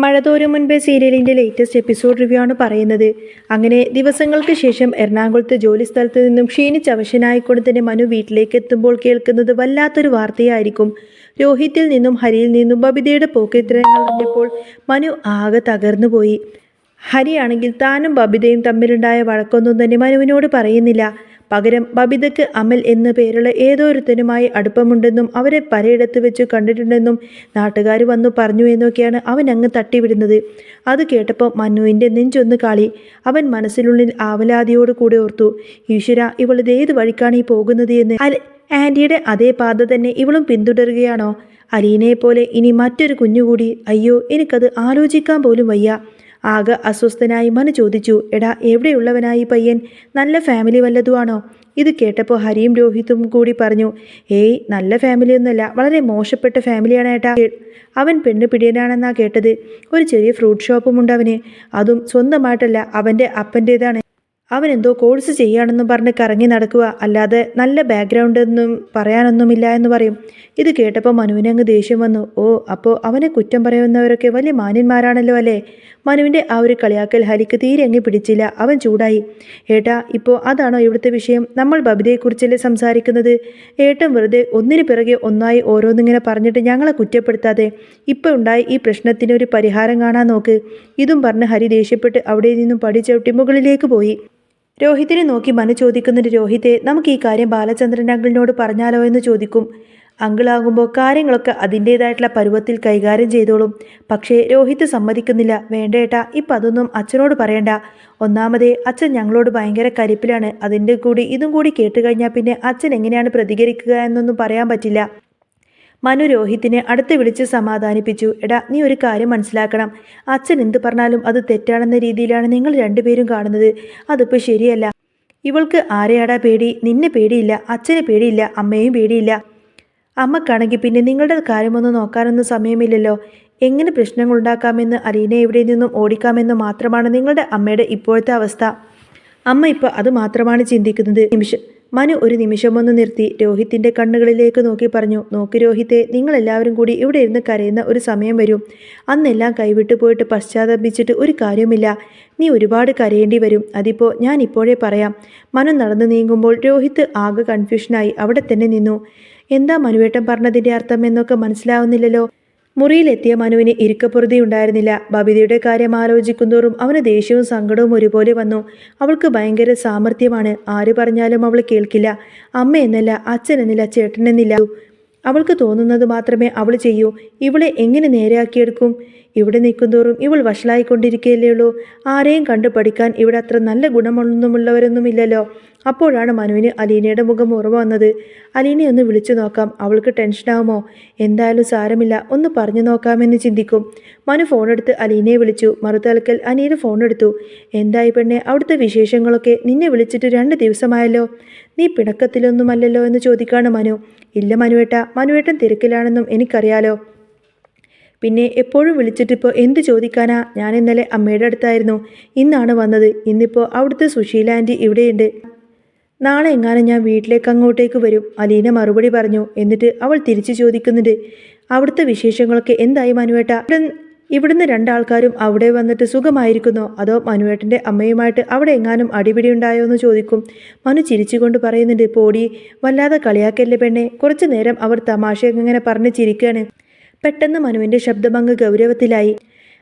മഴതോരും മുൻപേ സീരിയലിൻ്റെ latest episode review ആണ് പറയുന്നത്. അങ്ങനെ ദിവസങ്ങൾക്ക് ശേഷം എറണാകുളത്ത് ജോലി സ്ഥലത്ത് നിന്നും ക്ഷീണിച്ചവശനായിക്കൊണ്ട് തന്നെ മനു വീട്ടിലേക്ക് എത്തുമ്പോൾ കേൾക്കുന്നത് വല്ലാത്തൊരു വാർത്തയായിരിക്കും. രോഹിത്തിൽ നിന്നും ഹരിയിൽ നിന്നും ബബിതയുടെ പോക്കിത്തരങ്ങൾ കണ്ടപ്പോൾ മനു ആകെ തകർന്നു പോയി. ഹരിയാണെങ്കിൽ താനും ബബിതയും തമ്മിലുണ്ടായ വഴക്കൊന്നും തന്നെ മനുവിനോട് പറയുന്നില്ല. പകരം ബബിതയ്ക്ക് അമൽ എന്ന പേരുള്ള ഏതോ ഒരുത്തനുമായി അടുപ്പമുണ്ടെന്നും അവരെ പലയിടത്ത് വെച്ച് കണ്ടിട്ടുണ്ടെന്നും നാട്ടുകാർ വന്നു പറഞ്ഞു എന്നൊക്കെയാണ് അവൻ അങ്ങ് തട്ടിവിടുന്നത്. അത് കേട്ടപ്പോൾ മനുവിൻ്റെ നെഞ്ചൊന്ന് കാളി. അവൻ മനസ്സിനുള്ളിൽ ആവലാതിയോട് കൂടെ ഓർത്തു, ഈശ്വര, ഇവളിത് ഏത് വഴിക്കാണ് ഈ പോകുന്നത് എന്ന്. ആൻറ്റിയുടെ അതേ പാത തന്നെ ഇവളും പിന്തുടരുകയാണോ? അലീനയെ പോലെ ഇനി മറ്റൊരു കുഞ്ഞുകൂടി? അയ്യോ, എനിക്കത് ആലോചിക്കാൻ പോലും വയ്യ. ആകെ അസ്വസ്ഥനായി മനു ചോദിച്ചു, എടാ, എവിടെയുള്ളവനായി പയ്യൻ? നല്ല ഫാമിലി വല്ലതുമാണോ? ഇത് കേട്ടപ്പോൾ ഹരിയും രോഹിത്തും കൂടി പറഞ്ഞു, ഏയ്, നല്ല ഫാമിലിയൊന്നുമല്ല, വളരെ മോശപ്പെട്ട ഫാമിലിയാണ് ഏട്ടാ. അവൻ പെണ്ണ് പിടിയനാണെന്നാ കേട്ടത്. ഒരു ചെറിയ ഫ്രൂട്ട് ഷോപ്പുമുണ്ട് അവന്. അതും സ്വന്തമായിട്ടല്ല, അവൻ്റെ അപ്പൻ്റേതാണ്. അവൻ എന്തോ കോഴ്സ് ചെയ്യാണെന്നും പറഞ്ഞ് കറങ്ങി നടക്കുക, അല്ലാതെ നല്ല ബാക്ക്ഗ്രൗണ്ട് ഒന്നും പറയാനൊന്നുമില്ല എന്ന് പറയും. ഇത് കേട്ടപ്പോൾ മനുവിനങ്ങ് ദേഷ്യം വന്നു. ഓ, അപ്പോൾ അവനെ കുറ്റം പറയുന്നവരൊക്കെ വലിയ മാന്യന്മാരാണല്ലോ അല്ലേ? മനുവിൻ്റെ ആ ഒരു കളിയാക്കൽ ഹരിക്ക് തീരെ അങ്ങ് പിടിച്ചില്ല. അവൻ ചൂടായി. ഏട്ടാ, ഇപ്പോൾ അതാണോ ഇവിടുത്തെ വിഷയം? നമ്മൾ ബബിതയെക്കുറിച്ചല്ലേ സംസാരിക്കുന്നത്? ഏട്ടൻ വെറുതെ ഒന്നിനു പിറകെ ഒന്നായി ഓരോന്നിങ്ങനെ പറഞ്ഞിട്ട് ഞങ്ങളെ കുറ്റപ്പെടുത്താതെ ഇപ്പോൾ ഉണ്ടായി ഈ പ്രശ്നത്തിന് ഒരു പരിഹാരം കാണാൻ നോക്ക്. ഇതും പറഞ്ഞ് ഹരി ദേഷ്യപ്പെട്ട് അവിടെ നിന്നും പടിചവിട്ടി മുകളിലേക്ക് പോയി. രോഹിത്തിനെ നോക്കി മനു ചോദിക്കുന്നുണ്ട്, രോഹിത്തെ, നമുക്ക് ഈ കാര്യം ബാലചന്ദ്രൻ അങ്കിളിനോട് പറഞ്ഞാലോ എന്ന് ചോദിക്കും. അങ്കിളാകുമ്പോൾ കാര്യങ്ങളൊക്കെ അതിൻ്റേതായിട്ടുള്ള പരുവത്തിൽ കൈകാര്യം ചെയ്തോളും. പക്ഷേ രോഹിത്ത് സമ്മതിക്കുന്നില്ല. വേണ്ടേട്ടാ, ഇപ്പം അതൊന്നും അച്ഛനോട് പറയണ്ട. ഒന്നാമതേ അച്ഛൻ ഞങ്ങളോട് ഭയങ്കര കരിപ്പിലാണ്. അതിൻ്റെ കൂടി ഇതും കൂടി കേട്ടുകഴിഞ്ഞാൽ പിന്നെ അച്ഛൻ എങ്ങനെയാണ് പ്രതികരിക്കുക എന്നൊന്നും പറയാൻ പറ്റില്ല. മനു രോഹിത്തിനെ അടുത്ത് വിളിച്ച് സമാധാനിപ്പിച്ചു. എടാ, നീ ഒരു കാര്യം മനസ്സിലാക്കണം. അച്ഛൻ എന്ത് പറഞ്ഞാലും അത് തെറ്റാണെന്ന രീതിയിലാണ് നിങ്ങൾ രണ്ടുപേരും കാണുന്നത്. അതിപ്പോൾ ശരിയല്ല. ഇവൾക്ക് ആരെയാടാ പേടി? നിന്നെ പേടിയില്ല, അച്ഛനെ പേടിയില്ല, അമ്മയും പേടിയില്ല. അമ്മക്കാണെങ്കിൽ പിന്നെ നിങ്ങളുടെ കാര്യമൊന്നും നോക്കാനൊന്നും സമയമില്ലല്ലോ. എങ്ങനെ പ്രശ്നങ്ങൾ ഉണ്ടാക്കാമെന്ന്, അലീനെ എവിടെ നിന്നും ഓടിക്കാമെന്ന് മാത്രമാണ് നിങ്ങളുടെ അമ്മയുടെ ഇപ്പോഴത്തെ അവസ്ഥ. അമ്മ ഇപ്പോൾ അത് മാത്രമാണ് ചിന്തിക്കുന്നത്. മനു ഒരു നിമിഷമൊന്ന് നിർത്തി രോഹിത്തിൻ്റെ കണ്ണുകളിലേക്ക് നോക്കി പറഞ്ഞു, നോക്ക് രോഹിത്തെ, നിങ്ങളെല്ലാവരും കൂടി ഇവിടെ ഇരുന്ന് കരയുന്ന ഒരു സമയം വരും. അന്നെല്ലാം കൈവിട്ടു പോയിട്ട് പശ്ചാത്തപിച്ചിട്ട് ഒരു കാര്യമില്ല. നീ ഒരുപാട് കരയേണ്ടി വരും. അതിപ്പോൾ ഞാൻ ഇപ്പോഴേ പറയാം. മനു നടന്നു നീങ്ങുമ്പോൾ രോഹിത്ത് ആകെ കൺഫ്യൂഷനായി അവിടെ തന്നെ നിന്നു. എന്താ മനുവേട്ടൻ പറഞ്ഞതിൻ്റെ അർത്ഥം എന്നൊക്കെ മനസ്സിലാവുന്നില്ലല്ലോ. മുറിയിലെത്തിയ മനുവിന് ഇരിക്കപ്പുറതി ഉണ്ടായിരുന്നില്ല. ബബിതയുടെ കാര്യം ആലോചിക്കുന്തോറും അവന് ദേഷ്യവും സങ്കടവും ഒരുപോലെ വന്നു. അവൾക്ക് ഭയങ്കര സാമർഥ്യമാണ്. ആര് പറഞ്ഞാലും അവൾ കേൾക്കില്ല. അമ്മ എന്നല്ല, അച്ഛൻ എന്നില്ല, ചേട്ടൻ എന്നില്ല. അവൾക്ക് തോന്നുന്നത് മാത്രമേ അവൾ ചെയ്യൂ. ഇവളെ എങ്ങനെ നേരെയാക്കിയെടുക്കും? ഇവിടെ നിൽക്കുന്തോറും ഇവൾ വഷളായിക്കൊണ്ടിരിക്കുകയല്ലേ ഉള്ളൂ. ആരെയും കണ്ടു പഠിക്കാൻ ഇവിടെ അത്ര നല്ല ഗുണമൊന്നുമുള്ളവരൊന്നുമില്ലല്ലോ. അപ്പോഴാണ് മനുവിന് അലീനയുടെ മുഖം ഓർമ്മ വന്നത്. അലീനയെ ഒന്ന് വിളിച്ചു നോക്കാം, അവൾക്ക് ടെൻഷനാവുമോ? എന്തായാലും സാരമില്ല, ഒന്ന് പറഞ്ഞു നോക്കാമെന്ന് ചിന്തിക്കും. മനു ഫോണെടുത്ത് അലീനയെ വിളിച്ചു. മറുതലക്കൽ അനീന ഫോണെടുത്തു. എന്തായി പെണ്ണെ, അവിടുത്തെ വിശേഷങ്ങളൊക്കെ? നിന്നെ വിളിച്ചിട്ട് 2 ദിവസമായല്ലോ. നീ പിണക്കത്തിലൊന്നുമല്ലല്ലോ എന്ന് ചോദിക്കാണ് മനു. ഇല്ല മനുവേട്ട, മനുവേട്ടൻ തിരക്കിലാണെന്നും എനിക്കറിയാലോ. പിന്നെ എപ്പോഴും വിളിച്ചിട്ടിപ്പോൾ എന്ത് ചോദിക്കാനാ? ഞാൻ ഇന്നലെ അമ്മയുടെ അടുത്തായിരുന്നു. ഇന്നാണ് വന്നത്. ഇന്നിപ്പോൾ അവിടുത്തെ സുശീല ആൻറ്റി ഇവിടെയുണ്ട്. നാളെ എങ്ങാനും ഞാൻ വീട്ടിലേക്ക് അങ്ങോട്ടേക്ക് വരും. അലീന മറുപടി പറഞ്ഞു. എന്നിട്ട് അവൾ തിരിച്ചു ചോദിക്കുന്നുണ്ട്, അവിടുത്തെ വിശേഷങ്ങളൊക്കെ എന്തായി മനുവേട്ട? ഇവിടുന്ന് 2 ആൾക്കാരും അവിടെ വന്നിട്ട് സുഖമായിരിക്കുന്നോ? അതോ മനുവേട്ടൻ്റെ അമ്മയുമായിട്ട് അവിടെ എങ്ങാനും അടിപിടി ഉണ്ടായോ എന്ന് ചോദിക്കും. മനു ചിരിച്ചുകൊണ്ട് പറയുന്നുണ്ട്, പോടി, വല്ലാതെ കളിയാക്കല്ലേ പെണ്ണെ. കുറച്ചു നേരം അവർ തമാശ ഇങ്ങനെ പറഞ്ഞ് ചിരിക്കുകയാണ്. പെട്ടെന്ന് മനുവിൻ്റെ ശബ്ദമങ്ങ് ഗൗരവത്തിലായി.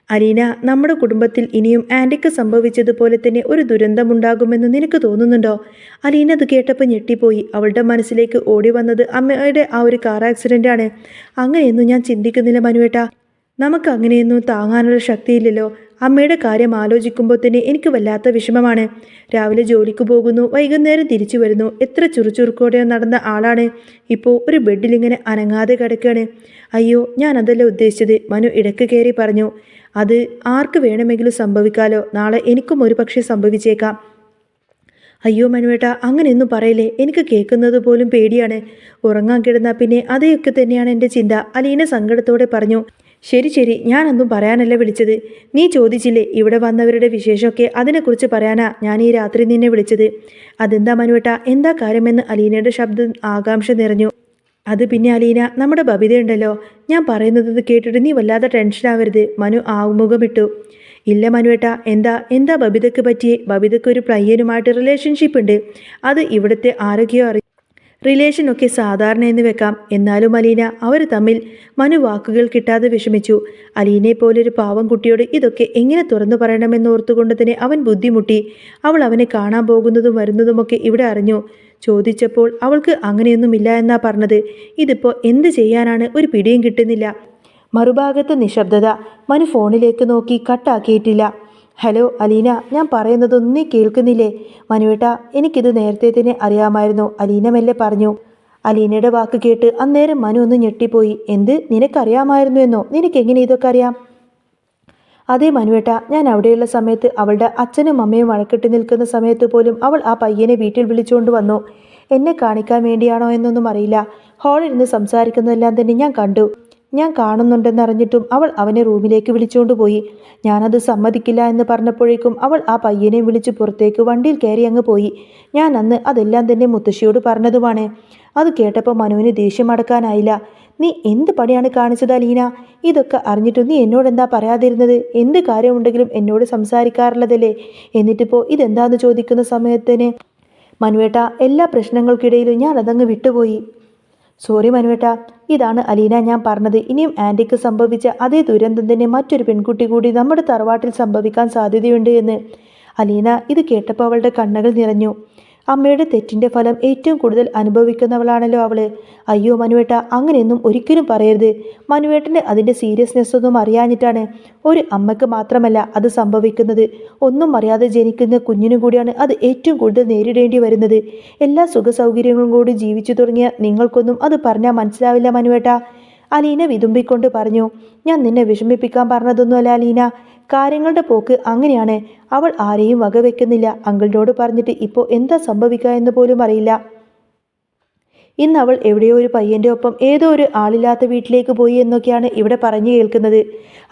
അലീന, നമ്മുടെ കുടുംബത്തിൽ ഇനിയും ആൻറ്റിക്ക് സംഭവിച്ചതുപോലെ തന്നെ ഒരു ദുരന്തമുണ്ടാകുമെന്ന് നിനക്ക് തോന്നുന്നുണ്ടോ? അലീന അത് കേട്ടപ്പോൾ ഞെട്ടിപ്പോയി. അവളുടെ മനസ്സിലേക്ക് ഓടി വന്നത് അമ്മയുടെ ആ ഒരു കാർ ആക്സിഡൻ്റാണ്. അങ്ങനെയൊന്നും ഞാൻ ചിന്തിക്കുന്നില്ല മനുവേട്ട. നമുക്ക് അങ്ങനെയൊന്നും താങ്ങാനുള്ള ശക്തിയില്ലല്ലോ. അമ്മയുടെ കാര്യം ആലോചിക്കുമ്പോൾ തന്നെ എനിക്ക് വല്ലാത്ത വിഷമമാണ്. രാവിലെ ജോലിക്ക് പോകുന്നു, വൈകുന്നേരം തിരിച്ചു വരുന്നു. എത്ര ചുറുചുറുക്കോടെ നടന്ന ആളാണ്. ഇപ്പോൾ ഒരു ബെഡിലിങ്ങനെ അനങ്ങാതെ കിടക്കുകയാണ്. അയ്യോ, ഞാൻ അതല്ല ഉദ്ദേശിച്ചത്, മനു ഇടയ്ക്ക് കയറി പറഞ്ഞു. അത് ആർക്ക് വേണമെങ്കിലും സംഭവിക്കാലോ. നാളെ എനിക്കും ഒരു പക്ഷേ സംഭവിച്ചേക്കാം. അയ്യോ മനുവേട്ട, അങ്ങനെയൊന്നും പറയലേ. എനിക്ക് കേൾക്കുന്നത് പോലും പേടിയാണ്. ഉറങ്ങാൻ കിടന്നാൽ പിന്നെ അതെയൊക്കെ തന്നെയാണ് എൻ്റെ ചിന്ത. അലീന സങ്കടത്തോടെ പറഞ്ഞു. ശരി ശരി, ഞാനൊന്നും പറയാനല്ല വിളിച്ചത്. നീ ചോദിച്ചില്ലേ ഇവിടെ വന്നവരുടെ വിശേഷമൊക്കെ? അതിനെക്കുറിച്ച് പറയാനാ ഞാൻ ഈ രാത്രി നിന്നെ വിളിച്ചത്. അതെന്താ മനുവേട്ട, എന്താ കാര്യമെന്ന് അലീനയുടെ ശബ്ദം ആകാംക്ഷ നിറഞ്ഞു. അത് പിന്നെ അലീന, നമ്മുടെ ബബിതയുണ്ടല്ലോ, ഞാൻ പറയുന്നത് കേട്ടിട്ട് നീ വല്ലാതെ ടെൻഷനാവരുത്. മനു ആമുഖമിട്ടു. ഇല്ല മനുവേട്ടാ, എന്താ എന്താ ബബിതയ്ക്ക് പറ്റിയേ? ബബിതയ്ക്ക് ഒരു പയ്യനുമായിട്ട് റിലേഷൻഷിപ്പ് ഉണ്ട്. അത് ഇവിടുത്തെ ആരോഗ്യം റിലേഷനൊക്കെ സാധാരണ എന്ന് വെക്കാം. എന്നാലും അലീന, അവർ തമ്മിൽ. മനു വാക്കുകൾ കിട്ടാതെ വിഷമിച്ചു. അലീനെ പോലൊരു പാവം കുട്ടിയോട് ഇതൊക്കെ എങ്ങനെ തുറന്നു പറയണമെന്നോർത്തുകൊണ്ട് തന്നെ അവൻ ബുദ്ധിമുട്ടി. അവൾ അവനെ കാണാൻ പോകുന്നതും വരുന്നതുമൊക്കെ ഇവിടെ അറിഞ്ഞു. ചോദിച്ചപ്പോൾ അവൾക്ക് അങ്ങനെയൊന്നുമില്ല എന്നാ പറഞ്ഞത്. ഇതിപ്പോൾ എന്ത് ചെയ്യാനാണ്, ഒരു പിടിയും കിട്ടുന്നില്ല. മറുഭാഗത്ത് നിശബ്ദത. മനു ഫോണിലേക്ക് നോക്കി കട്ടാക്കിയിട്ടില്ല. ഹലോ അലീന, ഞാൻ പറയുന്നതൊന്നും നീ കേൾക്കുന്നില്ലേ? മനുവേട്ടാ, എനിക്കിത് നേരത്തെ തന്നെ അറിയാമായിരുന്നു, അലീന മെല്ലെ പറഞ്ഞു. അലീനയുടെ വാക്ക് കേട്ട് അന്നേരം മനു ഒന്ന് ഞെട്ടിപ്പോയി. എന്ത്, നിനക്കറിയാമായിരുന്നു എന്നോ? നിനക്കെങ്ങനെ ഇതൊക്കെ അറിയാം? അതേ മനുവേട്ടാ, ഞാൻ അവിടെയുള്ള സമയത്ത് അവളുടെ അച്ഛനും അമ്മയും വഴക്കിട്ട് നിൽക്കുന്ന സമയത്ത് പോലും അവൾ ആ പയ്യനെ വീട്ടിൽ വിളിച്ചുകൊണ്ട് വന്നു. എന്നെ കാണിക്കാൻ വേണ്ടിയാണോ എന്നൊന്നും അറിയില്ല. ഹാളിരുന്ന് സംസാരിക്കുന്നതെല്ലാം തന്നെ ഞാൻ കണ്ടു. ഞാൻ കാണുന്നുണ്ടെന്നറിഞ്ഞിട്ടും അവൾ അവനെ റൂമിലേക്ക് വിളിച്ചുകൊണ്ട് പോയി. ഞാനത് സമ്മതിക്കില്ല എന്ന് പറഞ്ഞപ്പോഴേക്കും അവൾ ആ പയ്യനെ വിളിച്ച് പുറത്തേക്ക് വണ്ടിയിൽ കയറി അങ്ങ് പോയി. ഞാൻ അന്ന് അതെല്ലാം തന്നെ മുത്തശ്ശിയോട് പറഞ്ഞതുമാണ്. അത് കേട്ടപ്പോൾ മനുവിന് ദേഷ്യം അടക്കാനായില്ല. നീ എന്ത് പണിയാണ് കാണിച്ചത് അലീന? ഇതൊക്കെ അറിഞ്ഞിട്ടും നീ എന്നോടെന്താ പറയാതിരുന്നത്? എന്ത് കാര്യമുണ്ടെങ്കിലും എന്നോട് സംസാരിക്കാറുള്ളതല്ലേ? എന്നിട്ടിപ്പോൾ ഇതെന്താന്ന് ചോദിക്കുന്ന സമയത്തിന് മനുവേട്ട, എല്ലാ പ്രശ്നങ്ങൾക്കിടയിലും ഞാൻ അതങ്ങ് വിട്ടുപോയി. സോറി മനുവേട്ട. ഇതാണ് അലീന ഞാൻ പറഞ്ഞത്. ഇനിയും ആൻറ്റിക്ക് സംഭവിച്ച അതേ ദുരന്തം തന്നെ മറ്റൊരു പെൺകുട്ടി കൂടി നമ്മുടെ തറവാട്ടിൽ സംഭവിക്കാൻ സാധ്യതയുണ്ട് എന്ന്. അലീന ഇത് കേട്ടപ്പോൾ അവളുടെ കണ്ണുകൾ നിറഞ്ഞു. അമ്മയുടെ തെറ്റിൻ്റെ ഫലം ഏറ്റവും കൂടുതൽ അനുഭവിക്കുന്നവളാണല്ലോ അവള്. അയ്യോ മനുവേട്ട, അങ്ങനെയൊന്നും ഒരിക്കലും പറയരുത്. മനുവേട്ടന് അതിൻ്റെ സീരിയസ്നെസ് ഒന്നും അറിയാഞ്ഞിട്ടാണ്. ഒരു അമ്മയ്ക്ക് മാത്രമല്ല അത് സംഭവിക്കുന്നത്. ഒന്നും അറിയാതെ ജനിക്കുന്ന കുഞ്ഞിനും കൂടിയാണ് അത് ഏറ്റവും കൂടുതൽ നേരിടേണ്ടി വരുന്നത്. എല്ലാ സുഖ സൗകര്യങ്ങളും കൂടി ജീവിച്ചു തുടങ്ങിയ നിങ്ങൾക്കൊന്നും അത് പറഞ്ഞാൽ മനസ്സിലാവില്ല മനുവേട്ട. അലീന വിതുമ്പിക്കൊണ്ട് പറഞ്ഞു. ഞാൻ നിന്നെ വിഷമിപ്പിക്കാൻ പറഞ്ഞതൊന്നുമല്ല അലീന. കാര്യങ്ങളുടെ പോക്ക് അങ്ങനെയാണ്. അവൾ ആരെയും വകവെക്കുന്നില്ല. അങ്കിളിനോട് പറഞ്ഞിട്ട് ഇപ്പോൾ എന്താ സംഭവിക്കുക എന്ന് പോലും അറിയില്ല. ഇന്ന് അവൾ എവിടെയോ ഒരു പയ്യൻ്റെ ഒപ്പം ഏതോ ഒരു ആളില്ലാത്ത വീട്ടിലേക്ക് പോയി എന്നൊക്കെയാണ് ഇവിടെ പറഞ്ഞു കേൾക്കുന്നത്.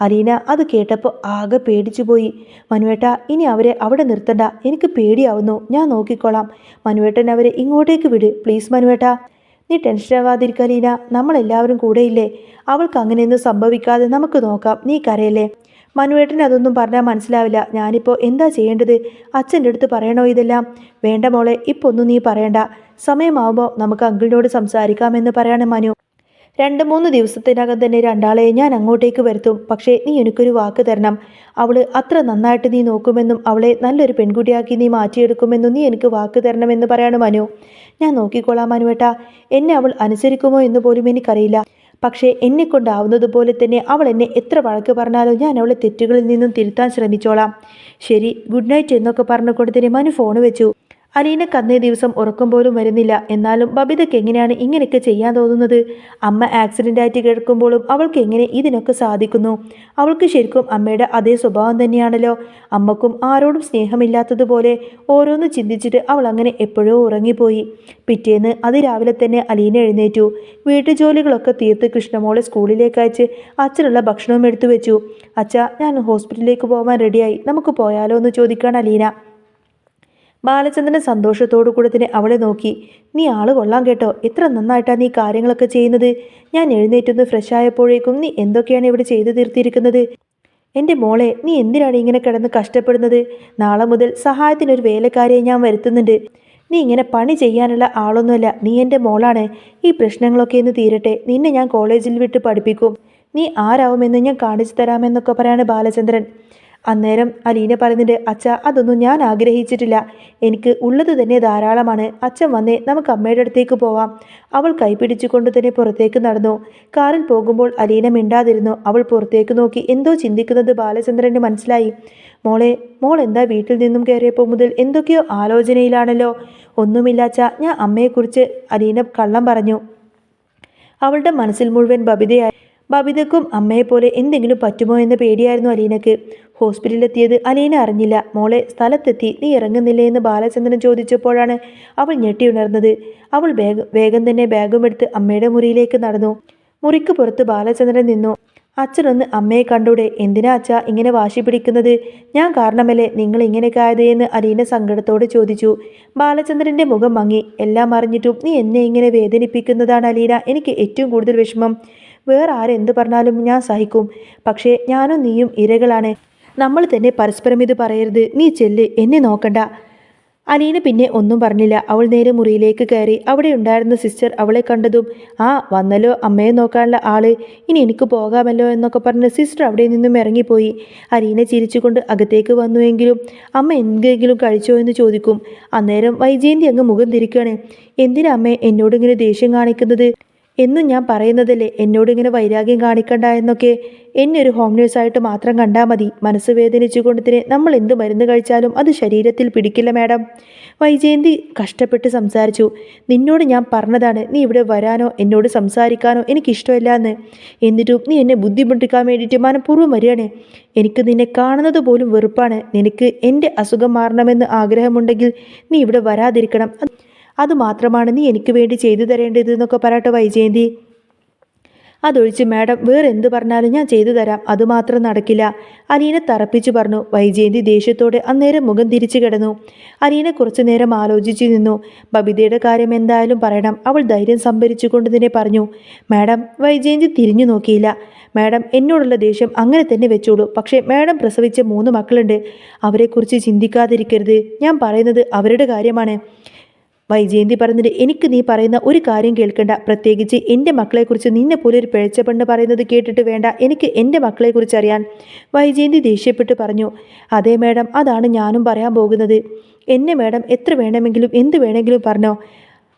അലീന അത് കേട്ടപ്പോൾ ആകെ പേടിച്ചു പോയി. മനുവേട്ട, ഇനി അവരെ അവിടെ നിർത്തണ്ട. എനിക്ക് പേടിയാവുന്നു. ഞാൻ നോക്കിക്കോളാം. മനുവേട്ടൻ അവരെ ഇങ്ങോട്ടേക്ക് വിട് പ്ലീസ് മനുവേട്ട. നീ ടെൻഷനാവാതിരിക്കുക അലീന. നമ്മളെല്ലാവരും കൂടെയില്ലേ? അവൾക്ക് അങ്ങനെയൊന്നും സംഭവിക്കാതെ നമുക്ക് നോക്കാം. നീ കരയല്ലേ? മനുവേട്ടന് അതൊന്നും പറഞ്ഞാൽ മനസ്സിലാവില്ല. ഞാനിപ്പോൾ എന്താ ചെയ്യേണ്ടത്? അച്ഛൻ്റെ അടുത്ത് പറയണോ ഇതെല്ലാം? വേണ്ട മോളെ, ഇപ്പോൾ ഒന്നും നീ പറയണ്ട. സമയമാവുമ്പോൾ നമുക്ക് അങ്കിളിനോട് സംസാരിക്കാമെന്ന് പറയാണ് മനു. 2-3 ദിവസത്തിനകം തന്നെ രണ്ടാളെ ഞാൻ അങ്ങോട്ടേക്ക് വരുത്തും. പക്ഷേ നീ എനിക്കൊരു വാക്ക് തരണം. അവള് അത്ര നന്നായിട്ട് നീ നോക്കുമെന്നും അവളെ നല്ലൊരു പെൺകുട്ടിയാക്കി നീ മാറ്റിയെടുക്കുമെന്നും നീ എനിക്ക് വാക്ക് തരണമെന്ന് പറയാണ് മനു. ഞാൻ നോക്കിക്കോളാം മനുവേട്ട. എന്നെ അവൾ അനുസരിക്കുമോ എന്ന് പോലും എനിക്കറിയില്ല. പക്ഷേ എന്നെക്കൊണ്ടാവുന്നത് പോലെ തന്നെ അവൾ എന്നെ എത്ര വഴക്ക് പറഞ്ഞാലും ഞാൻ അവളെ തെറ്റുകളിൽ നിന്നും തിരുത്താൻ ശ്രമിച്ചോളാം. ശരി, ഗുഡ് നൈറ്റ് എന്നൊക്കെ പറഞ്ഞുകൊണ്ട് തന്നെ മനു ഫോൺ വെച്ചു. അലീനക്ക് അന്നേ ദിവസം ഉറക്കം പോലും വരുന്നില്ല. എന്നാലും ബബിതയ്ക്ക് എങ്ങനെയാണ് ഇങ്ങനെയൊക്കെ ചെയ്യാൻ തോന്നുന്നത്? അമ്മ ആക്സിഡൻ്റ് ആയിട്ട് കേൾക്കുമ്പോഴും അവൾക്ക് എങ്ങനെ ഇതിനൊക്കെ സാധിക്കുന്നു? അവൾക്ക് ശരിക്കും അമ്മയുടെ അതേ സ്വഭാവം തന്നെയാണല്ലോ. അമ്മക്കും ആരോടും സ്നേഹമില്ലാത്തതുപോലെ ഓരോന്ന് ചിന്തിച്ചിട്ട് അവൾ അങ്ങനെ എപ്പോഴോ ഉറങ്ങിപ്പോയി. പിറ്റേന്ന് അതിരാവിലെ തന്നെ അലീന എഴുന്നേറ്റു. വീട്ടുജോലികളൊക്കെ തീർത്ത് കൃഷ്ണമോളെ സ്കൂളിലേക്ക് അയച്ച് അച്ഛനുള്ള ഭക്ഷണവും എടുത്തു വെച്ചു. അച്ഛാ, ഞാൻ ഹോസ്പിറ്റലിലേക്ക് പോകാൻ റെഡിയായി. നമുക്ക് പോയാലോ എന്ന് ചോദിക്കാൻ അലീന. ബാലചന്ദ്രൻ സന്തോഷത്തോടു കൂടെ തന്നെ അവളെ നോക്കി. നീ ആള് കൊള്ളാം കേട്ടോ. എത്ര നന്നായിട്ടാണ് നീ കാര്യങ്ങളൊക്കെ ചെയ്യുന്നത്. ഞാൻ എഴുന്നേറ്റൊന്ന് ഫ്രഷ് ആയപ്പോഴേക്കും നീ എന്തൊക്കെയാണ് ഇവിടെ ചെയ്തു തീർത്തിരിക്കുന്നത്? എൻ്റെ മോളെ, നീ എന്തിനാണ് ഇങ്ങനെ കിടന്ന് കഷ്ടപ്പെടുന്നത്? നാളെ മുതൽ സഹായത്തിനൊരു വേലക്കാരിയെ ഞാൻ വരുത്തുന്നുണ്ട്. നീ ഇങ്ങനെ പണി ചെയ്യാനുള്ള ആളൊന്നുമല്ല. നീ എൻ്റെ മോളാണ്. ഈ പ്രശ്നങ്ങളൊക്കെ ഒന്ന് തീരട്ടെ. നിന്നെ ഞാൻ കോളേജിൽ വിട്ട് പഠിപ്പിക്കും. നീ ആരാവുമെന്ന് ഞാൻ കാണിച്ചു തരാമെന്നൊക്കെ പറയാണ് ബാലചന്ദ്രൻ. അന്നേരം അലീന പറയുന്നുണ്ട്, അച്ഛാ, അതൊന്നും ഞാൻ ആഗ്രഹിച്ചിട്ടില്ല. എനിക്ക് ഉള്ളത് തന്നെ ധാരാളമാണ്. അച്ഛൻ വന്നേ, നമുക്ക് അമ്മയുടെ അടുത്തേക്ക് പോവാം. അവൾ കൈപിടിച്ചുകൊണ്ട് തന്നെ പുറത്തേക്ക് നടന്നു. കാറിൽ പോകുമ്പോൾ അലീന മിണ്ടാതിരുന്നു. അവൾ പുറത്തേക്ക് നോക്കി എന്തോ ചിന്തിക്കുന്നത് ബാലചന്ദ്രന് മനസ്സിലായി. മോൾ എന്താ വീട്ടിൽ നിന്നും കയറിയപ്പോൾ മുതൽ എന്തൊക്കെയോ ആലോചനയിലാണല്ലോ? ഒന്നുമില്ല അച്ഛാ, ഞാൻ അമ്മയെക്കുറിച്ച് അലീന കള്ളം പറഞ്ഞു. അവളുടെ മനസ്സിൽ മുഴുവൻ ബബിതയായി. ബബിതയ്ക്കും അമ്മയെപ്പോലെ എന്തെങ്കിലും പറ്റുമോ എന്ന പേടിയായിരുന്നു അലീനക്ക്. ഹോസ്പിറ്റലിലെത്തിയത് അലീന അറിഞ്ഞില്ല. മോളെ, സ്ഥലത്തെത്തി, നീ ഇറങ്ങുന്നില്ലേ എന്ന് ബാലചന്ദ്രൻ ചോദിച്ചപ്പോഴാണ് അവൾ ഞെട്ടിയുണർന്നത്. അവൾ വേഗം തന്നെ ബാഗും എടുത്ത് അമ്മയുടെ മുറിയിലേക്ക് നടന്നു. മുറിക്ക് പുറത്ത് ബാലചന്ദ്രൻ നിന്നു. അച്ഛനൊന്ന് അമ്മയെ കണ്ടൂടെ? എന്തിനാ അച്ഛാ ഇങ്ങനെ വാശി പിടിക്കുന്നത്? ഞാൻ കാരണമല്ലേ നിങ്ങൾ ഇങ്ങനെയൊക്കെ ആയതെന്ന് അലീന സങ്കടത്തോടെ ചോദിച്ചു. ബാലചന്ദ്രന്റെ മുഖം മങ്ങി. എല്ലാം അറിഞ്ഞിട്ടും നീ എന്നെ ഇങ്ങനെ വേദനിപ്പിക്കുന്നതാണ് അലീന എനിക്ക് ഏറ്റവും കൂടുതൽ വിഷമം. വേറെ ആരെന്ത് പറഞ്ഞാലും ഞാൻ സഹിക്കും. പക്ഷേ ഞാനും നീയും ഇരകളാണ്. നമ്മൾ തന്നെ പരസ്പരം ഇത് പറയരുത്. നീ ചെല്ല്, എന്നെ നോക്കണ്ട. അലീന പിന്നെ ഒന്നും പറഞ്ഞില്ല. അവൾ നേരെ മുറിയിലേക്ക് കയറി. അവിടെ ഉണ്ടായിരുന്ന സിസ്റ്റർ അവളെ കണ്ടതും വന്നല്ലോ അമ്മയെ നോക്കാനുള്ള ആള്, ഇനി എനിക്ക് പോകാമല്ലോ എന്നൊക്കെ പറഞ്ഞ് സിസ്റ്റർ അവിടെ നിന്നും ഇറങ്ങിപ്പോയി. അലീന ചിരിച്ചുകൊണ്ട് അകത്തേക്ക് വന്നുവെങ്കിലും അമ്മ എന്തെങ്കിലും കഴിച്ചോ എന്ന് ചോദിക്കും. അന്നേരം വൈജയന്തി അങ്ങ് മുഖം തിരിക്കുകയാണ്. എന്തിനാ അമ്മേ എന്നോടിങ്ങനെ ദേഷ്യം കാണിക്കുന്നത്? എന്നും ഞാൻ പറയുന്നതല്ലേ എന്നോടിങ്ങനെ വൈരാഗ്യം കാണിക്കണ്ട എന്നൊക്കെ. എന്നെ ഒരു ഹോം നേഴ്സായിട്ട് മാത്രം കണ്ടാൽ മതി. മനസ്സ് വേദനിച്ചുകൊണ്ട് തന്നെ നമ്മൾ എന്ത് മരുന്ന് കഴിച്ചാലും അത് ശരീരത്തിൽ പിടിക്കില്ല മാഡം. വൈജയന്തി കഷ്ടപ്പെട്ട് സംസാരിച്ചു. നിന്നോട് ഞാൻ പറഞ്ഞതാണ് നീ ഇവിടെ വരാനോ എന്നോട് സംസാരിക്കാനോ എനിക്കിഷ്ടമില്ല എന്ന്. എന്നിട്ടും നീ എന്നെ ബുദ്ധിമുട്ടിക്കാൻ വേണ്ടിയിട്ട് മനഃപൂർവ്വം വരികയാണ്. എനിക്ക് നിന്നെ കാണുന്നത് പോലും വെറുപ്പാണ്. നിനക്ക് എൻ്റെ അസുഖം മാറണമെന്ന് ആഗ്രഹമുണ്ടെങ്കിൽ നീ ഇവിടെ വരാതിരിക്കണം. അതുമാത്രമാണ് നീ എനിക്ക് വേണ്ടി ചെയ്തു തരേണ്ടത് എന്നൊക്കെ പറയട്ടെ വൈജയന്തി. അതൊഴിച്ച് മാഡം വേറെ എന്ത് പറഞ്ഞാലും ഞാൻ ചെയ്തു തരാം. അതുമാത്രം നടക്കില്ല, അലീന തറപ്പിച്ചു പറഞ്ഞു. വൈജയന്തി ദേഷ്യത്തോടെ അന്നേരം മുഖം തിരിച്ചു കിടന്നു. അലീന കുറച്ചു നേരം ആലോചിച്ചു നിന്നു. ബബിതയുടെ കാര്യം എന്തായാലും പറയണം. അവൾ ധൈര്യം സംഭരിച്ചുകൊണ്ട് തന്നെ പറഞ്ഞു. മാഡം. വൈജയന്തി തിരിഞ്ഞു നോക്കിയില്ല. മാഡം എന്നോടുള്ള ദേഷ്യം അങ്ങനെ തന്നെ വെച്ചോളൂ. പക്ഷേ മാഡം പ്രസവിച്ച 3 മക്കളുണ്ട്. അവരെക്കുറിച്ച് ചിന്തിക്കാതിരിക്കരുത്. ഞാൻ പറയുന്നത് അവരുടെ കാര്യമാണ്. വൈജയന്തി പറഞ്ഞിട്ട് എനിക്ക് നീ പറയുന്ന ഒരു കാര്യം കേൾക്കണ്ട. പ്രത്യേകിച്ച് എൻ്റെ മക്കളെക്കുറിച്ച് നിന്നെ പോലെ ഒരു പിഴച്ച പെണ്ണ് പറയുന്നത് കേട്ടിട്ട് വേണ്ട എനിക്ക് എൻ്റെ മക്കളെക്കുറിച്ച് അറിയാൻ. വൈജയന്തി ദേഷ്യപ്പെട്ട് പറഞ്ഞു. അതെ മാഡം, അതാണ് ഞാനും പറയാൻ പോകുന്നത്. എന്നെ മാഡം എത്ര വേണമെങ്കിലും എന്ത് വേണമെങ്കിലും പറഞ്ഞോ.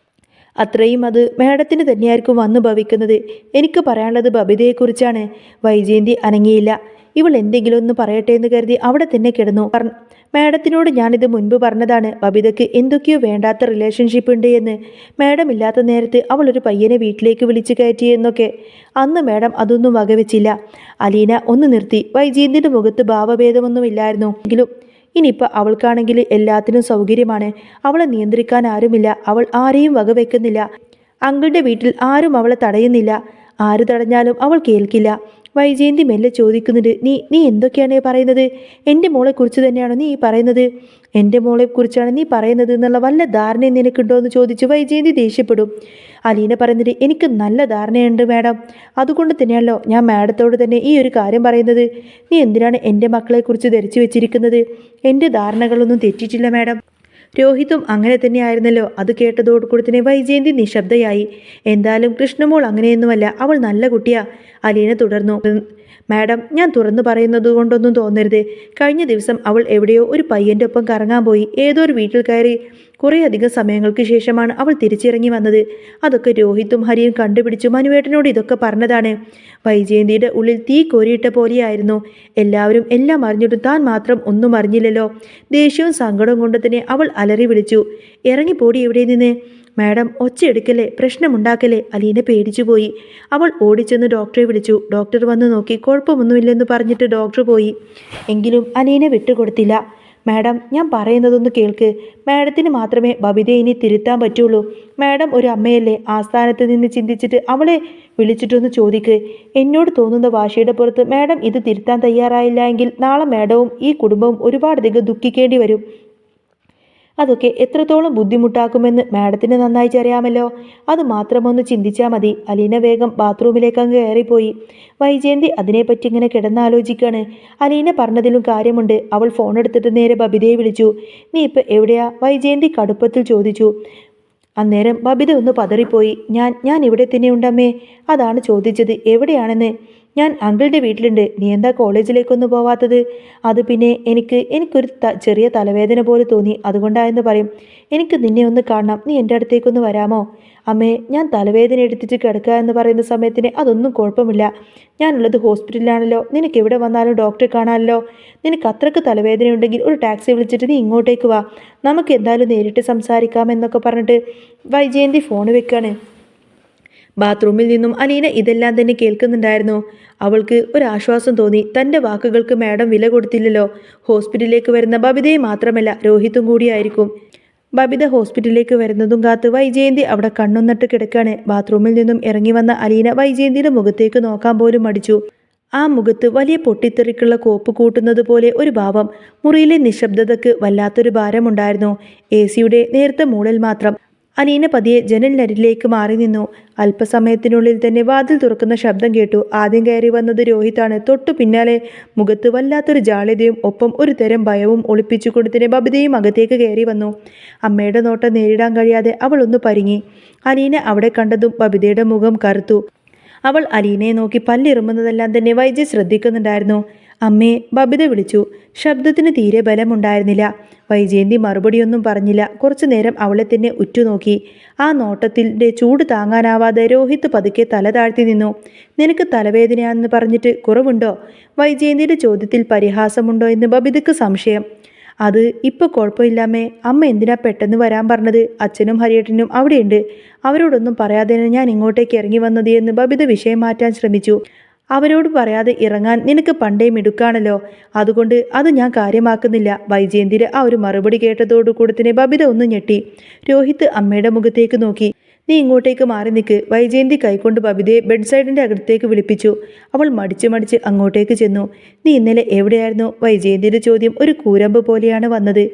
അത്രയും അത് മാഡത്തിന് തന്നെയായിരിക്കും വന്നു ഭവിക്കുന്നത്. എനിക്ക് പറയാനുള്ളത് ബബിതയെക്കുറിച്ചാണ്. വൈജയന്തി അനങ്ങിയില്ല. ഇവൾ എന്തെങ്കിലും ഒന്ന് പറയട്ടെ എന്ന് കരുതി അവിടെ തന്നെ കിടന്നു. മാഡത്തിനോട് ഞാനിത് മുൻപ് പറഞ്ഞതാണ്. ബബിതയ്ക്ക് എന്തൊക്കെയോ വേണ്ടാത്ത റിലേഷൻഷിപ്പ് ഉണ്ട് എന്ന്. മാഡം ഇല്ലാത്ത നേരത്ത് അവൾ ഒരു പയ്യനെ വീട്ടിലേക്ക് വിളിച്ചു കയറ്റി എന്നൊക്കെ. അന്ന് മാഡം അതൊന്നും വകവെച്ചില്ല. അലീന ഒന്ന് നിർത്തി. വൈജയന്തിൻ്റെ മുഖത്ത് ഭാവഭേദമൊന്നുമില്ലായിരുന്നു. എങ്കിലും ഇനിയിപ്പോൾ അവൾക്കാണെങ്കിൽ എല്ലാത്തിനും സൗകര്യമാണ്. അവളെ നിയന്ത്രിക്കാൻ ആരുമില്ല. അവൾ ആരെയും വകവെക്കുന്നില്ല. അങ്കിളുടെ വീട്ടിൽ ആരും അവളെ തടയുന്നില്ല. ആര് തടഞ്ഞാലും അവൾ കേൾക്കില്ല. വൈജയന്തി മെല്ലെ ചോദിക്കുന്നുണ്ട്. നീ എന്തൊക്കെയാണ് പറയുന്നത്? എൻ്റെ മോളെക്കുറിച്ച് തന്നെയാണോ നീ പറയുന്നത്? എൻ്റെ മോളെക്കുറിച്ചാണ് നീ പറയുന്നത് എന്നുള്ള വല്ല ധാരണയും നിനക്കുണ്ടോ എന്ന് ചോദിച്ചു വൈജയന്തി ദേഷ്യപ്പെടും. അലീന പറയുന്നത് എനിക്ക് നല്ല ധാരണയുണ്ട് മാഡം. അതുകൊണ്ട് തന്നെയാണല്ലോ ഞാൻ മാഡത്തോട് തന്നെ ഈ ഒരു കാര്യം പറയുന്നത്. നീ എന്തിനാണ് എൻ്റെ മക്കളെക്കുറിച്ച് ധരിച്ചു വെച്ചിരിക്കുന്നത്? എൻ്റെ ധാരണകളൊന്നും തെറ്റിയിട്ടില്ല മാഡം. രോഹിതും അങ്ങനെ തന്നെയായിരുന്നല്ലോ. അത് കേട്ടതോടുകൂടി തന്നെ വൈജയന്തി നിശബ്ദയായി. എന്തായാലും കൃഷ്ണമോൾ അങ്ങനെയൊന്നുമല്ല. അവൾ നല്ല കുട്ടിയാ. അലീന തുടർന്നു. മാഡം, ഞാൻ തുറന്നു പറയുന്നത് കൊണ്ടൊന്നും തോന്നരുത്. കഴിഞ്ഞ ദിവസം അവൾ എവിടെയോ ഒരു പയ്യൻ്റെ ഒപ്പം കറങ്ങാൻ പോയി. ഏതോ ഒരു വീട്ടിൽ കയറി കുറേയധികം സമയങ്ങൾക്ക് ശേഷമാണ് അവൾ തിരിച്ചിറങ്ങി വന്നത്. അതൊക്കെ രോഹിത്തും ഹരിയും കണ്ടുപിടിച്ചു മനുവേട്ടനോട് ഇതൊക്കെ പറഞ്ഞതാണ്. വൈജയന്തിയുടെ ഉള്ളിൽ തീ കോരിയിട്ട പോലെയായിരുന്നു. എല്ലാവരും എല്ലാം അറിഞ്ഞിട്ടും താൻ മാത്രം ഒന്നും അറിഞ്ഞില്ലല്ലോ. ദേഷ്യവും സങ്കടവും കൊണ്ട് തന്നെ അവൾ അലറി വിളിച്ചു. ഇറങ്ങിപ്പോടി എവിടെ നിന്ന്. മാഡം ഒച്ചയെടുക്കല്ലേ, പ്രശ്നമുണ്ടാക്കല്ലേ. അലീന പേടിച്ചുപോയി. അവൾ ഓടിച്ചെന്ന് ഡോക്ടറെ വിളിച്ചു. ഡോക്ടർ വന്ന് നോക്കി. കുഴപ്പമൊന്നുമില്ലെന്ന് പറഞ്ഞിട്ട് ഡോക്ടർ പോയി. എങ്കിലും അലീന വിട്ടുകൊടുത്തില്ല. മാഡം, ഞാൻ പറയുന്നതൊന്ന് കേൾക്ക്. മാഡത്തിന് മാത്രമേ ബബിതയെ ഇനി തിരുത്താൻ പറ്റുള്ളൂ. മാഡം ഒരു അമ്മയല്ലേ. ആ സ്ഥാനത്ത് നിന്ന് ചിന്തിച്ചിട്ട് അവളെ വിളിച്ചിട്ടൊന്ന് ചോദിക്ക്. എന്നോട് തോന്നുന്ന വാശിയുടെ പുറത്ത് മാഡം ഇത് തിരുത്താൻ തയ്യാറായില്ല എങ്കിൽ നാളെ മാഡവും ഈ കുടുംബവും ഒരുപാടധികം ദുഃഖിക്കേണ്ടി വരും. അതൊക്കെ എത്രത്തോളം ബുദ്ധിമുട്ടാക്കുമെന്ന് മാഡത്തിന് നന്നായി അറിയാമല്ലോ. അത് മാത്രമൊന്ന് ചിന്തിച്ചാൽ മതി. അലീന വേഗം ബാത്റൂമിലേക്ക് അങ്ങ് കയറിപ്പോയി. വൈജയന്തി അതിനെപ്പറ്റി ഇങ്ങനെ കിടന്നാലോചിക്കാണ്. അലീന പറഞ്ഞതിലും കാര്യമുണ്ട്. അവൾ ഫോൺ എടുത്തിട്ട് നേരെ ബബിതയെ വിളിച്ചു. നീ ഇപ്പം എവിടെയാ? വൈജയന്തി കടുപ്പത്തിൽ ചോദിച്ചു. അന്നേരം ബബിത ഒന്ന് പതറിപ്പോയി. ഞാൻ ഇവിടെ തന്നെ ഉണ്ടമ്മേ. അതാണ് ചോദിച്ചത് എവിടെയാണെന്ന്. ഞാൻ അങ്കിളുടെ വീട്ടിലുണ്ട്. നീ എന്താ കോളേജിലേക്കൊന്നും പോവാത്തത്? അത് പിന്നെ എനിക്കൊരു ചെറിയ തലവേദന പോലെ തോന്നി, അതുകൊണ്ടായെന്ന് പറയും. എനിക്ക് നിന്നെ ഒന്ന് കാണണം. നീ എൻ്റെ അടുത്തേക്കൊന്ന് വരാമോ? അമ്മേ, ഞാൻ തലവേദന എടുത്തിട്ട് കിടക്കുക എന്ന് പറയുന്ന സമയത്തിന് അതൊന്നും കുഴപ്പമില്ല. ഞാനുള്ളത് ഹോസ്പിറ്റലിലാണല്ലോ. നിനക്ക് എവിടെ വന്നാലും ഡോക്ടറെ കാണാമല്ലോ. നിനക്ക് അത്രയ്ക്ക് തലവേദനയുണ്ടെങ്കിൽ ഒരു ടാക്സി വിളിച്ചിട്ട് നീ ഇങ്ങോട്ടേക്ക് വാ. നമുക്ക് എന്തായാലും നേരിട്ട് സംസാരിക്കാമെന്നൊക്കെ പറഞ്ഞിട്ട് വൈജയന്തി ഫോൺ വെക്കാണ്. ബാത്റൂമിൽ നിന്നും അലീന ഇതെല്ലാം തന്നെ കേൾക്കുന്നുണ്ടായിരുന്നു. അവൾക്ക് ഒരാശ്വാസം തോന്നി. തൻ്റെ വാക്കുകൾക്ക് മാഡം വില കൊടുത്തില്ലല്ലോ. ഹോസ്പിറ്റലിലേക്ക് വരുന്ന ബബിതയെ മാത്രമല്ല രോഹിത്തും കൂടിയായിരിക്കും. ബബിത ഹോസ്പിറ്റലിലേക്ക് വരുന്നതും കാത്ത് വൈജയന്തി അവിടെ കണ്ണും നട്ട് കിടക്കാണ്. ബാത്റൂമിൽ നിന്നും ഇറങ്ങി വന്ന അലീന വൈജയന്തിയുടെ മുഖത്തേക്ക് നോക്കാൻ പോലും മടിച്ചു. ആ മുഖത്ത് വലിയ പൊട്ടിത്തെറിക്കുള്ള കോപ്പ് കൂട്ടുന്നത് പോലെ ഒരു ഭാവം. മുറിയിലെ നിശബ്ദതയ്ക്ക് വല്ലാത്തൊരു ഭാരമുണ്ടായിരുന്നു. AC-യുടെ നേർത്ത മൂളൽ മാത്രം. അലീന പതിയെ ജനലിനരികിലേക്ക് മാറി നിന്നു. അല്പസമയത്തിനുള്ളിൽ തന്നെ വാതിൽ തുറക്കുന്ന ശബ്ദം കേട്ടു. ആദ്യം കയറി വന്നത് രോഹിതാണ്. തൊട്ടു പിന്നാലെ മുഖത്ത് വല്ലാത്തൊരു ജാള്യതയും ഒപ്പം ഒരു തരം ഭയവും ഒളിപ്പിച്ചുകൊണ്ട് തന്നെ ബബിതയും അകത്തേക്ക് കയറി വന്നു. അമ്മയുടെ നോട്ടം നേരിടാൻ കഴിയാതെ അവൾ ഒന്ന് പരിങ്ങി. അലീന അവിടെ കണ്ടതും ബബിതയുടെ മുഖം കറുത്തു. അവൾ അലീനയെ നോക്കി പല്ലിറുമ്പുന്നതെല്ലാം തന്നെ വൈജി ശ്രദ്ധിക്കുന്നുണ്ടായിരുന്നു. അമ്മേ, ബബിത വിളിച്ചു. ശബ്ദത്തിന് തീരെ ബലമുണ്ടായിരുന്നില്ല. വൈജയന്തി മറുപടിയൊന്നും പറഞ്ഞില്ല. കുറച്ചു നേരം അവളെ തന്നെ ഉറ്റുനോക്കി. ആ നോട്ടത്തിൻ്റെ ചൂട് താങ്ങാനാവാതെ രോഹിത് പതുക്കെ തല താഴ്ത്തി നിന്നു. നിനക്ക് തലവേദനയാണെന്ന് പറഞ്ഞിട്ട് കുറവുണ്ടോ? വൈജയന്തിയുടെ ചോദ്യത്തിൽ പരിഹാസമുണ്ടോ എന്ന് ബബിതയ്ക്ക് സംശയം. അത് ഇപ്പോൾ കുഴപ്പമില്ലാമേ. അമ്മ എന്തിനാ പെട്ടെന്ന് വരാൻ പറഞ്ഞത്? അച്ഛനും ഹരിയേട്ടനും അവിടെയുണ്ട്. അവരോടൊന്നും പറയാതെ ഞാൻ ഇങ്ങോട്ടേക്ക് ഇറങ്ങി വന്നത് എന്ന് ബബിത വിഷയം മാറ്റാൻ ശ്രമിച്ചു. അവരോട് പറയാതെ ഇറങ്ങാൻ നിനക്ക് പണ്ടേ മിടുക്കാണല്ലോ. അതുകൊണ്ട് അത് ഞാൻ കാര്യമാക്കുന്നില്ല. വൈജയന്തിയുടെ ആ ഒരു മറുപടി കേട്ടതോടുകൂടി തന്നെ ബബിത ഒന്ന് ഞെട്ടി. രോഹിത് അമ്മയുടെ മുഖത്തേക്ക് നോക്കി. നീ ഇങ്ങോട്ടേക്ക് മാറി നിൽക്ക്. വൈജയന്തി കൈകൊണ്ട് ബബിതയെ ബെഡ് സൈഡിൻ്റെ അകത്തേക്ക് വിളിപ്പിച്ചു. അവൾ മടിച്ച് അങ്ങോട്ടേക്ക് ചെന്നു. നീ ഇന്നലെ എവിടെയായിരുന്നു? വൈജയന്തിയുടെ ചോദ്യം ഒരു കൂരമ്പ് പോലെയാണ് വന്നത്.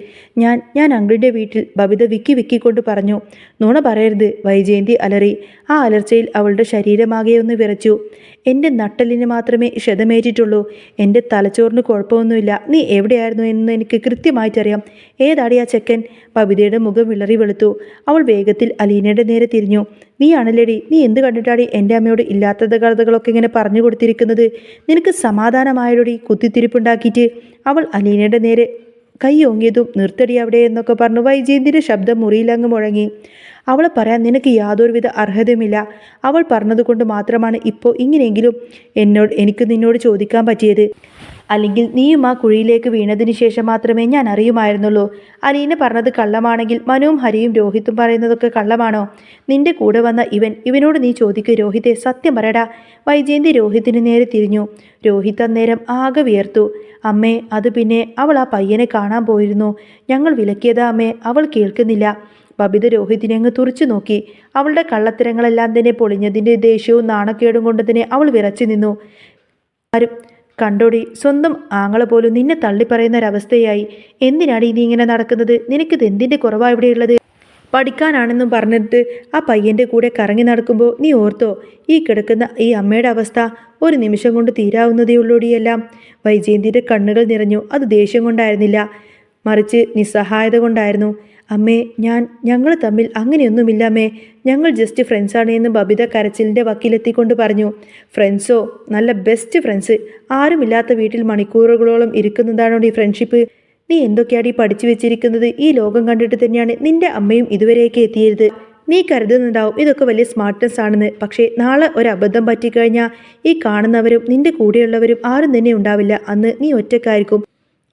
ഞാൻ അങ്കിളിൻ്റെ വീട്ടിൽ, ബബിത വിക്കിക്കൊണ്ട് പറഞ്ഞു. നുണ പറയരുത്, വൈജയന്തി അലറി. ആ അലർച്ചയിൽ അവളുടെ ശരീരമാകെ ഒന്ന് വിറച്ചു. എൻ്റെ നട്ടലിന് മാത്രമേ ക്ഷതമേറ്റിട്ടുള്ളൂ. എൻ്റെ തലച്ചോറിന് കുഴപ്പമൊന്നുമില്ല. നീ എവിടെയായിരുന്നു എന്ന് എനിക്ക് കൃത്യമായിട്ടറിയാം. ഏതാടി ആ ചെക്കൻ? ബബിതയുടെ മുഖം വിളറി വെളുത്തു. അവൾ വേഗത്തിൽ അലീനയുടെ നേരെ തിരിഞ്ഞു. നീയാണല്ലേടി? നീ എന്ത് കണ്ടിട്ടാടി എൻ്റെ അമ്മയോട് ഇല്ലാത്ത കഥകളൊക്കെ ഇങ്ങനെ പറഞ്ഞു കൊടുത്തിരിക്കുന്നത്? നിനക്ക് സമാധാനമായോടി കുത്തിത്തിരിപ്പുണ്ടാക്കിയിട്ട്? അവൾ അലീനയുടെ നേരെ കൈ ഓങ്ങിയതും നിർത്തടി അവിടെ എന്നൊക്കെ പറഞ്ഞു വൈജയന്തിൻ്റെ ശബ്ദം മുറിയിലങ്ങ് മുഴങ്ങി. അവളെ പറയാൻ നിനക്ക് യാതൊരുവിധ അർഹതയുമില്ല. അവൾ പറഞ്ഞതുകൊണ്ട് മാത്രമാണ് ഇപ്പോൾ ഇങ്ങനെയെങ്കിലും എനിക്ക് നിന്നോട് ചോദിക്കാൻ പറ്റിയത്. അല്ലെങ്കിൽ നീയും ആ കുഴിയിലേക്ക് വീണതിന് ശേഷം മാത്രമേ ഞാൻ അറിയുമായിരുന്നുള്ളൂ. അലീന പറഞ്ഞത് കള്ളമാണെങ്കിൽ മനുവും ഹരിയും രോഹിത്തും പറയുന്നതൊക്കെ കള്ളമാണോ? നിന്റെ കൂടെ വന്ന ഇവനോട് നീ ചോദിക്കുക. രോഹിത്തെ, സത്യം പറയടാ. വൈജയന്തി രോഹിത്തിന് നേരെ തിരിഞ്ഞു. രോഹിത് അന്നേരം ആകെ വിയർത്തു. അമ്മേ, അത് പിന്നെ അവൾ ആ പയ്യനെ കാണാൻ പോയിരുന്നു. ഞങ്ങൾ വിലക്കിയതാ അമ്മേ. അവൾ കേൾക്കുന്നില്ല. ബബിത രോഹിത്തിനെ അങ്ങ് തുറച്ചു നോക്കി. അവളുടെ കള്ളത്തരങ്ങളെല്ലാം തന്നെ പൊളിഞ്ഞതിൻ്റെ ദേഷ്യവും നാണക്കേടും കൊണ്ട് തന്നെ അവൾ വിറച്ചു നിന്നു. ആരും കണ്ടോടി, സ്വന്തം ആങ്ങളെ പോലും നിന്നെ തള്ളിപ്പറയുന്നൊരവസ്ഥയായി. എന്തിനാടി നീ ഇങ്ങനെ നടക്കുന്നത്? നിനക്കിത് എന്തിൻ്റെ കുറവാണ് ഇവിടെയുള്ളത്? പഠിക്കാനാണെന്നും പറഞ്ഞിട്ട് ആ പയ്യൻ്റെ കൂടെ കറങ്ങി നടക്കുമ്പോൾ നീ ഓർത്തോ ഈ കിടക്കുന്ന ഈ അമ്മയുടെ അവസ്ഥ? ഒരു നിമിഷം കൊണ്ട് തീരാവുന്നതേ ഉള്ളൂടിയെല്ലാം. വൈജയന്തിയുടെ കണ്ണുകൾ നിറഞ്ഞു. അത് ദേഷ്യം കൊണ്ടായിരുന്നില്ല, മറിച്ച് നിസ്സഹായത കൊണ്ടായിരുന്നു. അമ്മേ, ഞങ്ങൾ തമ്മിൽ അങ്ങനെയൊന്നുമില്ല അമ്മേ. ഞങ്ങൾ ജസ്റ്റ് ഫ്രണ്ട്സാണ് എന്ന് ബബിത കരച്ചിലിൻ്റെ വക്കീലെത്തിക്കൊണ്ട് പറഞ്ഞു. ഫ്രണ്ട്സോ? നല്ല ബെസ്റ്റ് ഫ്രണ്ട്സ്. ആരുമില്ലാത്ത വീട്ടിൽ മണിക്കൂറുകളോളം ഇരിക്കുന്നതാണോ ഈ ഫ്രണ്ട്ഷിപ്പ്? നീ എന്തൊക്കെയാണ് പഠിച്ചു വെച്ചിരിക്കുന്നത്? ഈ ലോകം കണ്ടിട്ട് തന്നെയാണ് നിന്റെ അമ്മയും ഇതുവരെയൊക്കെ എത്തിയത്. നീ കരുതുന്നുണ്ടാവും ഇതൊക്കെ വലിയ സ്മാർട്ട്നെസ് ആണെന്ന്. പക്ഷേ നാളെ ഒരു അബദ്ധം പറ്റിക്കഴിഞ്ഞാൽ ഈ കാണുന്നവരും നിന്റെ കൂടെയുള്ളവരും ആരും തന്നെ ഉണ്ടാവില്ല. അന്ന് നീ ഒറ്റക്കായിരിക്കും.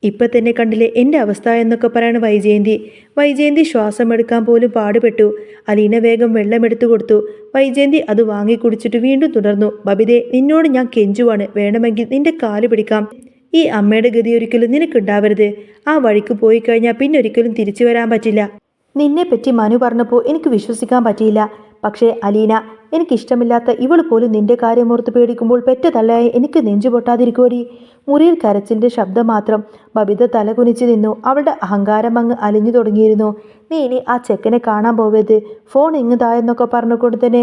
ഇപ്പം തന്നെ കണ്ടില്ലേ എൻ്റെ അവസ്ഥ എന്നൊക്കെ പറയാണ് വൈജയന്തി ശ്വാസം എടുക്കാൻ പോലും പാടുപെട്ടു. അലീന വേഗം വെള്ളമെടുത്തു കൊടുത്തു. വൈജയന്തി അത് വാങ്ങി കുടിച്ചിട്ട് വീണ്ടും തുടർന്നു. ബബിതേ, നിന്നോട് ഞാൻ കെഞ്ചുവാണ്. വേണമെങ്കിൽ നിന്റെ കാല് പിടിക്കാം. ഈ അമ്മയുടെ ഗതി ഒരിക്കലും നിനക്കുണ്ടാവരുത്. ആ വഴിക്ക് പോയി കഴിഞ്ഞാൽ പിന്നെ ഒരിക്കലും തിരിച്ചു വരാൻ പറ്റില്ല. നിന്നെപ്പറ്റി മനു പറഞ്ഞപ്പോൾ എനിക്ക് വിശ്വസിക്കാൻ പറ്റിയില്ല. പക്ഷേ അലീന, എനിക്കിഷ്ടമില്ലാത്ത ഇവൾ പോലും നിന്റെ കാര്യമോർത്ത് പേടിക്കുമ്പോൾ പെറ്റ തള്ളയായി എനിക്ക് നെഞ്ചു പൊട്ടാതിരിക്കുവടി. മുറിയിൽ കരച്ചിലിൻ്റെ ശബ്ദം മാത്രം. ബബിത തലകുനിച്ച് നിന്നു. അവളുടെ അഹങ്കാരം അങ്ങ് അലിഞ്ഞു തുടങ്ങിയിരുന്നു. നീ ഇനി ആ ചെക്കനെ കാണാൻ പോവരുത്. ഫോൺ ഇങ്ങ് തായെന്നൊക്കെ പറഞ്ഞുകൊണ്ട് തന്നെ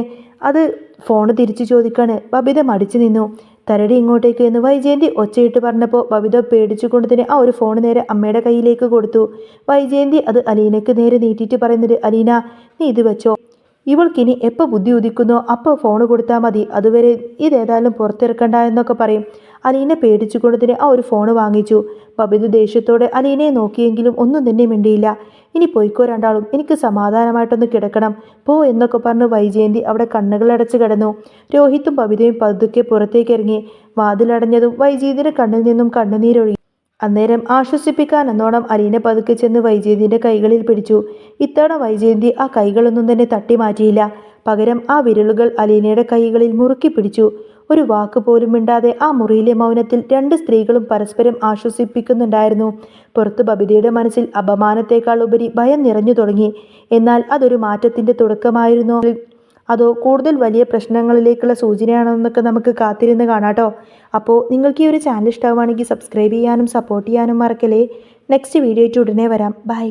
അത് ഫോണ് തിരിച്ചു ചോദിക്കാണ്. ബബിത മടിച്ചു നിന്നു. തരടി ഇങ്ങോട്ടേക്ക് എന്ന് വൈജയന്തി ഒച്ചയിട്ട് പറഞ്ഞപ്പോൾ ബബിത പേടിച്ചുകൊണ്ട് തന്നെ ആ ഒരു ഫോൺ നേരെ അമ്മയുടെ കയ്യിലേക്ക് കൊടുത്തു. വൈജയന്തി അത് അലീനയ്ക്ക് നേരെ നീട്ടിയിട്ട് പറയുന്നത്, അലീന, നീ ഇത് വെച്ചോ. ഇവൾക്കിനി എപ്പോൾ ബുദ്ധി ഉദിക്കുന്നോ അപ്പോൾ ഫോണ് കൊടുത്താൽ മതി. അതുവരെ ഇതേതായാലും പുറത്തിറക്കണ്ട എന്നൊക്കെ പറയും. അലീന പേടിച്ചുകൊണ്ട് തന്നെ ആ ഒരു ഫോണ് വാങ്ങിച്ചു. ബബിത ദേഷ്യത്തോടെ അലീനയെ നോക്കിയെങ്കിലും ഒന്നും തന്നെ മിണ്ടിയില്ല. ഇനി പോയിക്കോ രണ്ടാളും, എനിക്ക് സമാധാനമായിട്ടൊന്ന് കിടക്കണം പോ എന്നൊക്കെ പറഞ്ഞ് വൈജയന്തി അവിടെ കണ്ണുകളടച്ച് കിടന്നു. രോഹിത്തും ബബിതയും പതുക്കെ പുറത്തേക്ക് ഇറങ്ങി. വാതിലടഞ്ഞതും വൈജയന്തിയുടെ കണ്ണിൽ നിന്നും കണ്ണുനീരൊഴുകി. അന്നേരം ആശ്വസിപ്പിക്കാൻ എന്നോണം അലീന പതുക്കെ ചെന്ന് വൈജയന്തിൻ്റെ കൈകളിൽ പിടിച്ചു. ഇത്തവണ വൈജയന്തി ആ കൈകളൊന്നും തന്നെ തട്ടി മാറ്റിയില്ല. പകരം ആ വിരലുകൾ അലീനയുടെ കൈകളിൽ മുറുക്കി പിടിച്ചു. ഒരു വാക്ക് പോലും മിണ്ടാതെ ആ മുറിയിലെ മൗനത്തിൽ രണ്ട് സ്ത്രീകളും പരസ്പരം ആശ്വസിപ്പിക്കുന്നുണ്ടായിരുന്നു. പുറത്ത് ബബിതയുടെ മനസ്സിൽ അപമാനത്തേക്കാൾ ഉപരി ഭയം നിറഞ്ഞു തുടങ്ങി. എന്നാൽ അതൊരു മാറ്റത്തിൻ്റെ തുടക്കമായിരുന്നു. അതോ കൂടുതൽ വലിയ പ്രശ്നങ്ങളിലേക്കുള്ള സൂചനയാണോ എന്നൊക്കെ നമുക്ക് കാത്തിരുന്ന് കാണാം കേട്ടോ. അപ്പോൾ നിങ്ങൾക്ക് ഈ ഒരു ചാനൽ ഇഷ്ടമാവുകയാണെങ്കിൽ സബ്സ്ക്രൈബ് ചെയ്യാനും സപ്പോർട്ട് ചെയ്യാനും മറക്കല്ലേ. നെക്സ്റ്റ് വീഡിയോ ആയിട്ട് ഉടനെ വരാം. ബൈ.